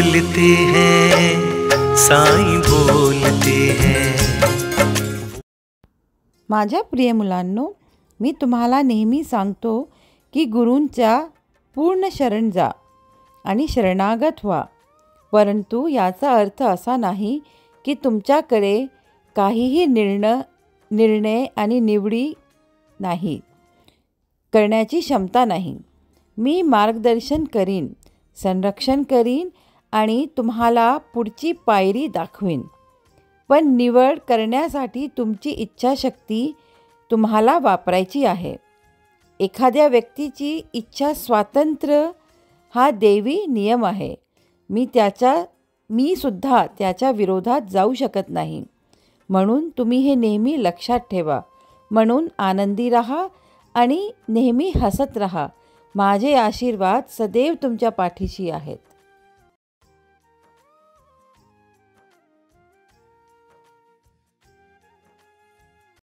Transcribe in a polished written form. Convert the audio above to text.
बोलते हैं, साईं बोलते हैं। माझ्या प्रिय मुलांनो, मी तुम्हाला नेहमी सांगतो की गुरूंच्या पूर्ण शरण जा आणि शरणागत व्हा, परंतु याचा अर्थ असा नाही की तुमच्याकडे काहीही निर्णय आणि निवडी नाही करण्याची क्षमता नाही। मी मार्गदर्शन करीन, संरक्षण करीन आणि तुम्हाला पुढची पायरी दाखवीन, पण निवड करण्यासाठी तुमची इच्छाशक्ती तुम्हाला वापरायची आहे। एखाद्या व्यक्तीची इच्छा स्वातंत्र्य हा देवी नियम आहे। मी सुद्धा त्याच्या विरोधात जाऊ शकत नाही, म्हणून तुम्ही हे नेहमी लक्षात ठेवा। म्हणून आनंदी राहा आणि नेहमी हसत राहा। माझे आशीर्वाद सदैव तुमच्या पाठीशी आहेत।